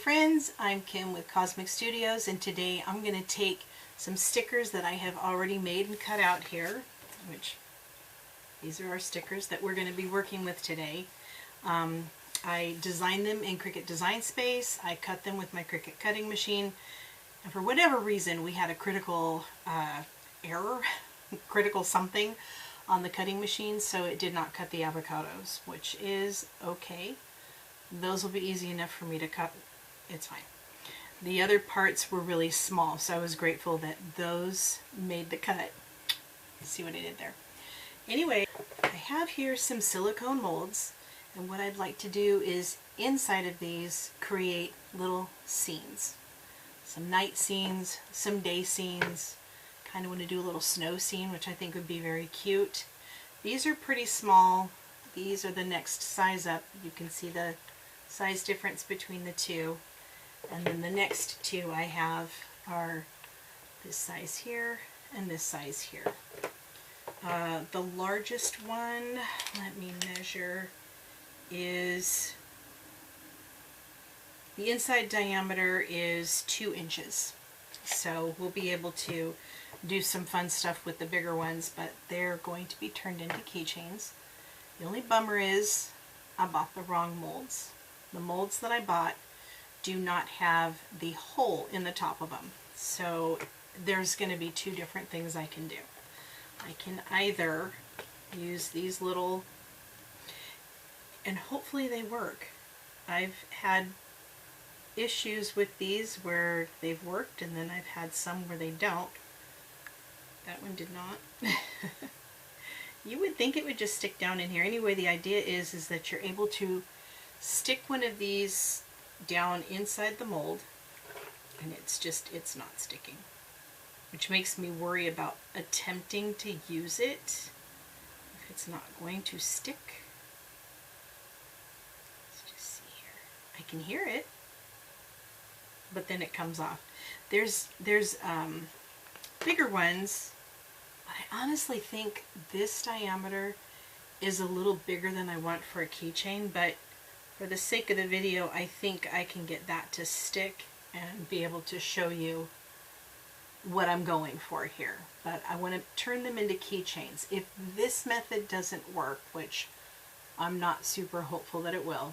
friends, I'm Kim with CosmykStudios, and today I'm going to take some stickers that I have already made and cut out here, which these are our stickers that we're going to be working with today. I designed them in Cricut Design Space. I cut them with my Cricut cutting machine, and for whatever reason we had a critical error, critical something on the cutting machine, so it did not cut the avocados, which is okay. Those will be easy enough for me to cut. It's fine. The other parts were really small, so I was grateful that those made the cut. See what I did there? Anyway, I have here some silicone molds, and what I'd like to do is inside of these create little scenes. Some night scenes, some day scenes. Kind of want to do a little snow scene, which I think would be very cute. These are pretty small. These are the next size up. You can see the size difference between the two. And then the next two I have are this size here and this size here. The largest one, let me measure, is, the inside diameter is 2 inches. So we'll be able to do some fun stuff with the bigger ones, but they're going to be turned into keychains. The only bummer is I bought the wrong molds. The molds that I bought do not have the hole in the top of them. So there's going to be two different things I can do. I can either use these little, and hopefully they work. I've had issues with these where they've worked, and then I've had some where they don't. That one did not. You would think it would just stick down in here. Anyway, the idea is that you're able to stick one of these down inside the mold, and it's not sticking, which makes me worry about attempting to use it if it's not going to stick. Let's just see here. I can hear it, but then it comes off. There's bigger ones. I honestly think this diameter is a little bigger than I want for a keychain, but for the sake of the video, I think I can get that to stick and be able to show you what I'm going for here. But I want to turn them into keychains. If this method doesn't work, which I'm not super hopeful that it will,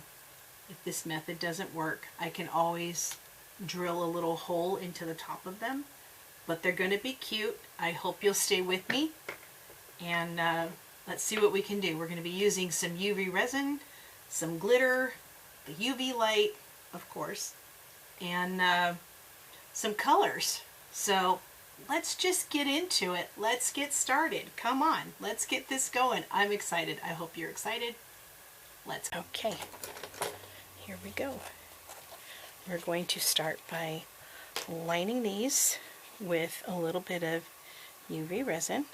if this method doesn't work, I can always drill a little hole into the top of them. But they're going to be cute. I hope you'll stay with me, and let's see what we can do. We're going to be using some UV resin, some glitter, the UV light, of course, and some colors. So let's just get into it. Let's get started. Come on, let's get this going. I'm excited. I hope you're excited. Let's go. Okay, here we go. We're going to start by lining these with a little bit of UV resin.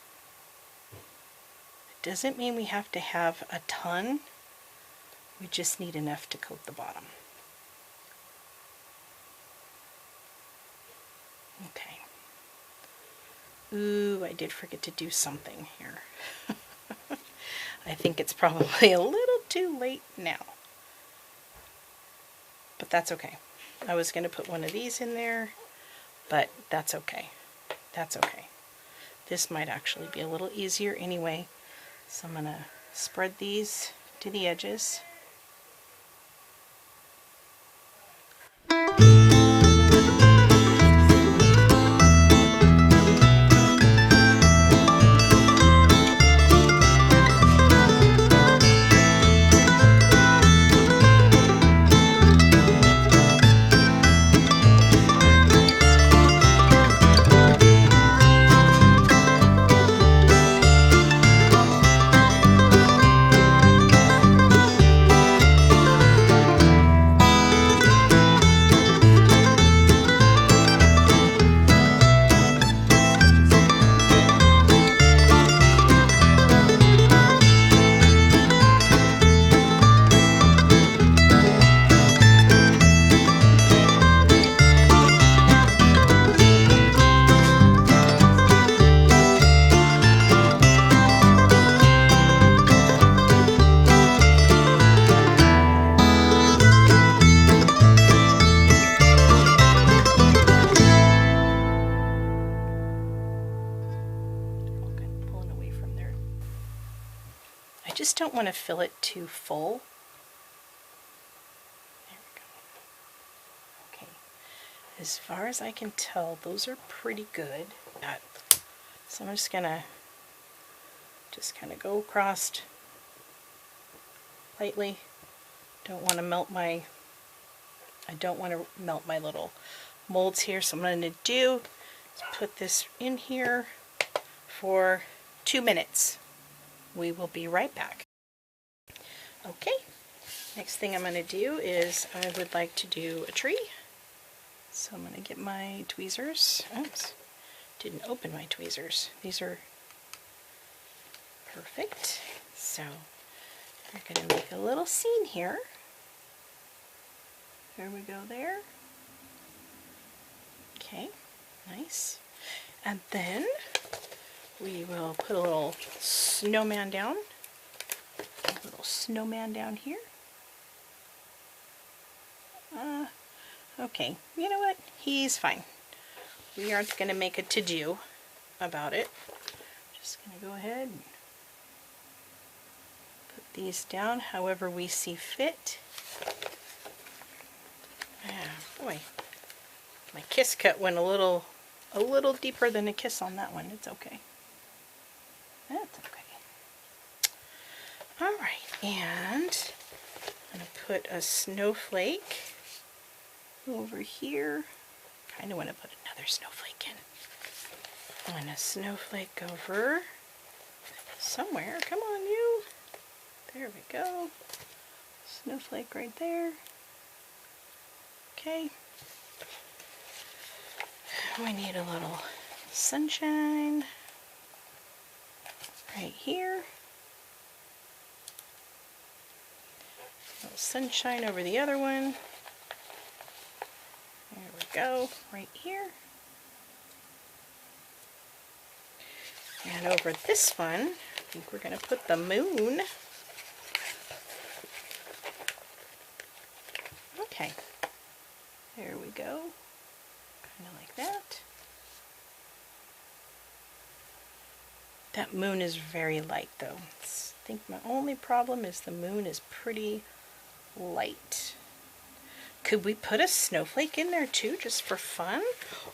It doesn't mean we have to have a ton. We just need enough to coat the bottom. Okay. Ooh, I did forget to do something here. I think it's probably a little too late now. But that's okay. I was going to put one of these in there, but that's okay. That's okay. This might actually be a little easier anyway. So I'm going to spread these to the edges. don't want to fill it too full. There we go. Okay. As far as I can tell, those are pretty good. So I'm just gonna kind of go across lightly. I don't want to melt my little molds here. So what I'm going to do is put this in here for 2 minutes. We will be right back. Okay, next thing I'm going to do is I would like to do a tree. So I'm going to get my tweezers. Oops, didn't open my tweezers. These are perfect. So we're going to make a little scene here. There we go there. Okay, nice. And then we will put a little snowman down. A little snowman down here. Okay, you know what? He's fine. We aren't going to make a to-do about it. Just going to go ahead and put these down however we see fit. Yeah, boy, my kiss cut went a little deeper than a kiss on that one. It's okay. That's okay. All right, and I'm going to put a snowflake over here. Kind of want to put another snowflake in. And a snowflake over somewhere. Come on, you. There we go. Snowflake right there. Okay. We need a little sunshine right here. A little sunshine over the other one. There we go, right here. And over this one, I think we're going to put the moon. Okay, there we go, kind of like that. That moon is very light though. I think my only problem is the moon is pretty light. Could we put a snowflake in there too, just for fun?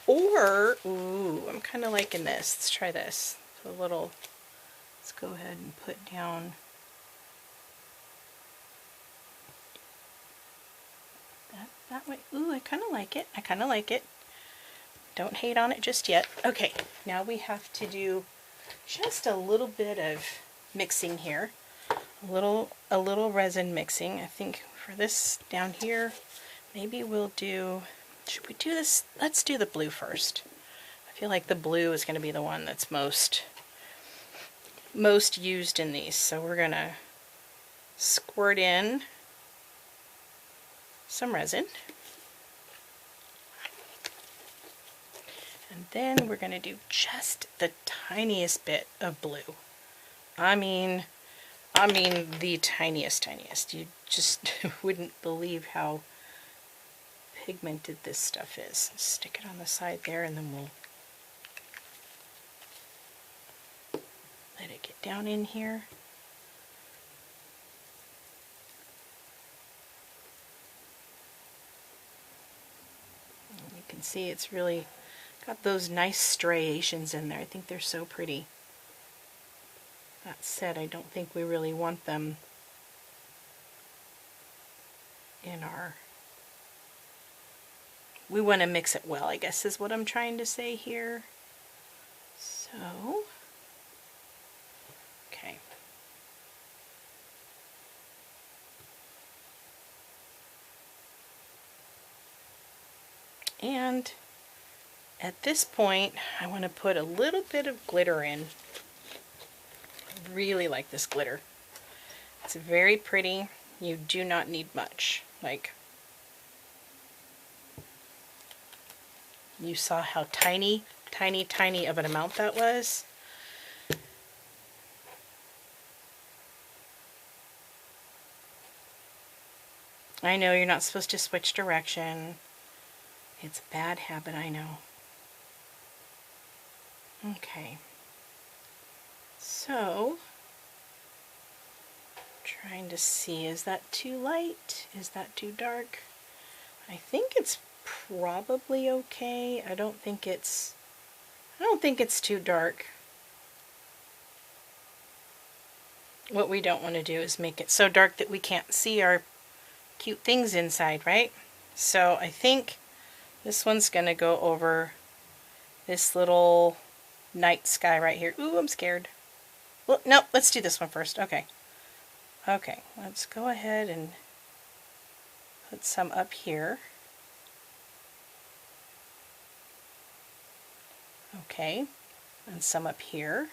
Or, ooh, I'm kind of liking this. Let's try this. Let's go ahead and put down that way. Ooh, I kind of like it. I kind of like it. Don't hate on it just yet. Okay, now we have to do just a little bit of mixing here. A little resin mixing. I think for this down here, maybe we'll do, should we do this? Let's do the blue first. I feel like the blue is going to be the one that's most used in these. So we're going to squirt in some resin. And then we're going to do just the tiniest bit of blue. I mean the tiniest. You just wouldn't believe how pigmented this stuff is. Stick it on the side there and then we'll let it get down in here. And you can see it's really got those nice striations in there. I think they're so pretty. That said, I don't think we really want them in our... We want to mix it well, I guess is what I'm trying to say here. So, okay. And at this point, I want to put a little bit of glitter in. I really like this glitter. It's very pretty. You do not need much. Like, you saw how tiny of an amount that was. I know you're not supposed to switch direction. It's a bad habit, I know. Okay. So, Trying to see, is that too light? Is that too dark? I think it's probably okay. I don't think it's too dark. What we don't want to do is make it so dark that we can't see our cute things inside, right? So I think this one's gonna go over this little night sky right here. Ooh, I'm scared. Well, no, let's do this one first. Okay. Okay, let's go ahead and put some up here. Okay, and some up here.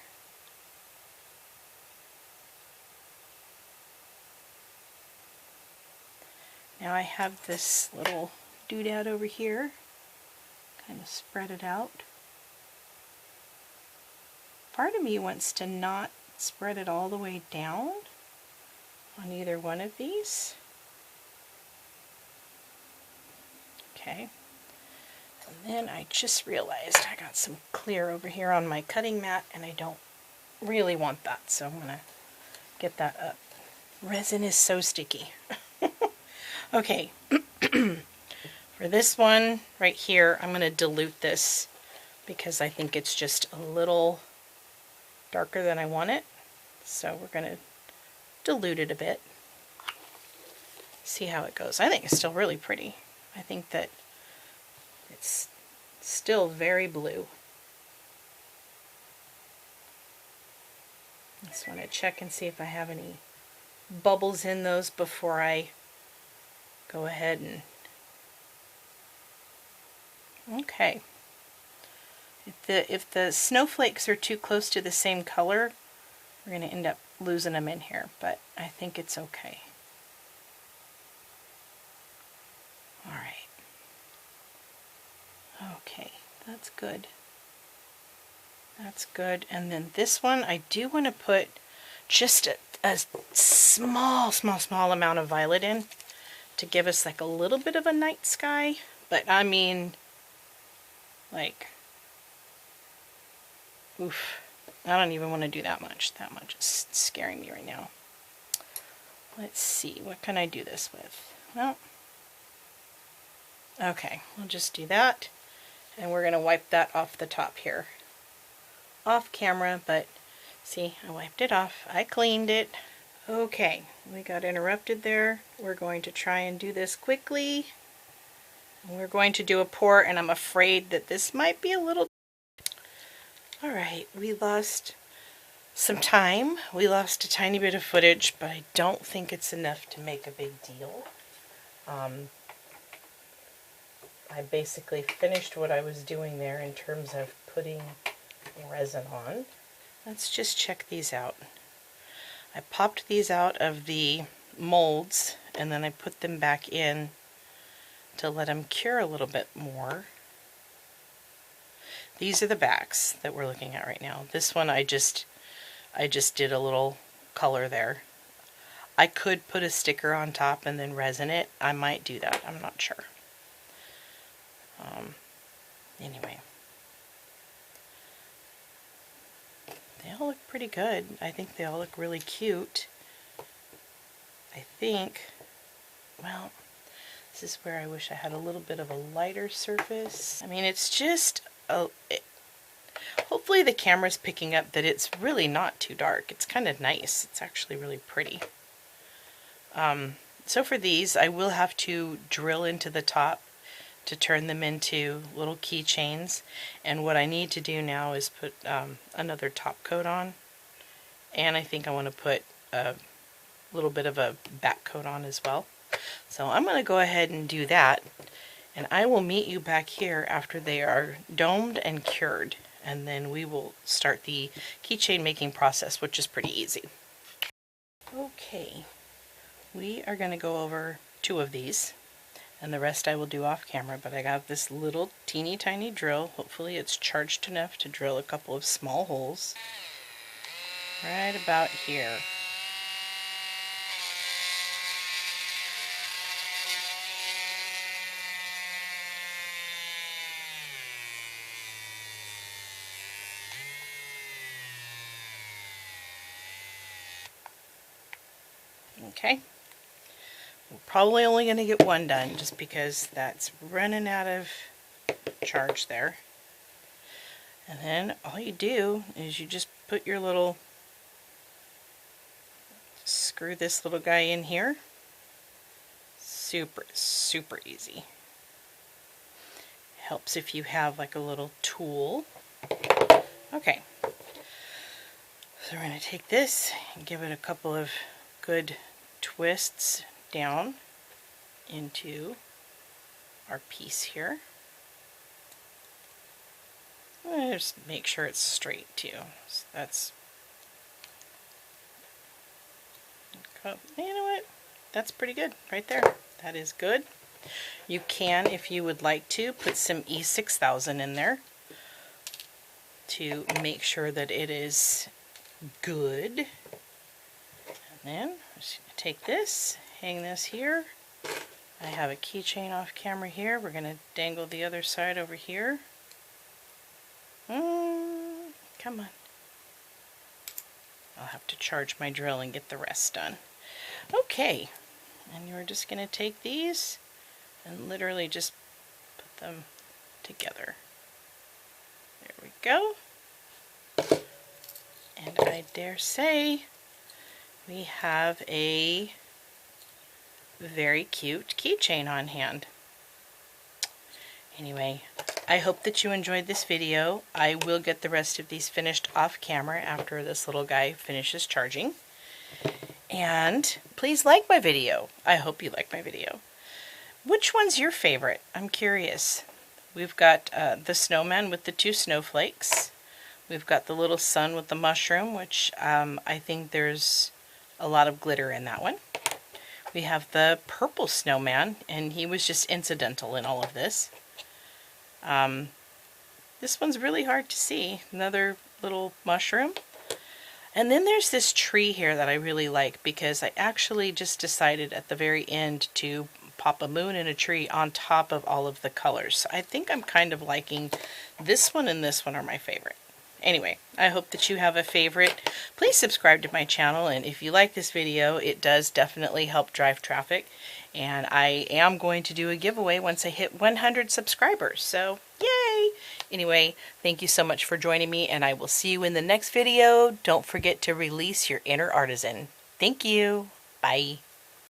Now I have this little doodad over here. Kind of spread it out. Part of me wants to not spread it all the way down on either one of these. Okay. And then I just realized I got some clear over here on my cutting mat and I don't really want that, so I'm going to get that up. Resin is so sticky. Okay, for this one right here, I'm going to dilute this because I think it's just a little darker than I want it. So we're going to dilute it a bit. See how it goes. I think it's still really pretty. I think that it's still very blue. Just want to check and see if I have any bubbles in those before I go ahead and... Okay. If the snowflakes are too close to the same color, we're going to end up losing them in here, but I think it's okay. Alright. Okay, that's good. That's good. And then this one, I do want to put just a small amount of violet in to give us like a little bit of a night sky. But I mean, like, oof. I don't even want to do that much. That much is scaring me right now. Let's see, what can I do this with? Well, okay, we'll just do that. And we're going to wipe that off the top here. Off camera, but see, I wiped it off. I cleaned it. Okay, we got interrupted there. We're going to try and do this quickly. We're going to do a pour, and I'm afraid that this might be a little... Alright, we lost some time. We lost a tiny bit of footage, but I don't think it's enough to make a big deal. I basically finished what I was doing there in terms of putting resin on. Let's just check these out. I popped these out of the molds and then I put them back in to let them cure a little bit more. These are the backs that we're looking at right now. This one I just did a little color there. I could put a sticker on top and then resin it. I might do that. I'm not sure. Anyway. They all look pretty good. I think they all look really cute. I think, well, this is where I wish I had a little bit of a lighter surface. I mean, it's just, hopefully the camera's picking up that it's really not too dark. It's kind of nice. It's actually really pretty. So for these, I will have to drill into the top to turn them into little keychains, and what I need to do now is put another top coat on, and I think I want to put a little bit of a back coat on as well. So I'm going to go ahead and do that, and I will meet you back here after they are domed and cured, and then we will start the keychain making process, which is pretty easy. Okay, we are going to go over 2 of these. And the rest I will do off camera, but I got this little teeny tiny drill. Hopefully it's charged enough to drill a couple of small holes right about here. Okay. We're probably only going to get one done just because that's running out of charge there. And then all you do is you just put your little, screw this little guy in here. Super, super easy. Helps if you have like a little tool. Okay. So we're going to take this and give it a couple of good twists down into our piece here. Just make sure it's straight too. So that's, you know what? That's pretty good right there. That is good. You can, if you would like to, put some E6000 in there to make sure that it is good. And then I'm just going to take this, hang this here. I have a keychain off camera here. We're going to dangle the other side over here. Come on. I'll have to charge my drill and get the rest done. Okay, and you're just going to take these and literally just put them together. There we go. And I dare say we have a very cute keychain on hand. Anyway, I hope that you enjoyed this video. I will get the rest of these finished off camera after this little guy finishes charging. And please like my video. I hope you like my video. Which one's your favorite? I'm curious. We've got the snowman with the 2 snowflakes. We've got the little sun with the mushroom, which I think there's a lot of glitter in that one. We have the purple snowman, and he was just incidental in all of this. This one's really hard to see. Another little mushroom. And then there's this tree here that I really like because I actually just decided at the very end to pop a moon and a tree on top of all of the colors. So I think I'm kind of liking this one and this one are my favorite. Anyway, I hope that you have a favorite. Please subscribe to my channel, and if you like this video, it does definitely help drive traffic. And I am going to do a giveaway once I hit 100 subscribers. So, yay! Anyway, thank you so much for joining me, and I will see you in the next video. Don't forget to release your inner artisan. Thank you. Bye.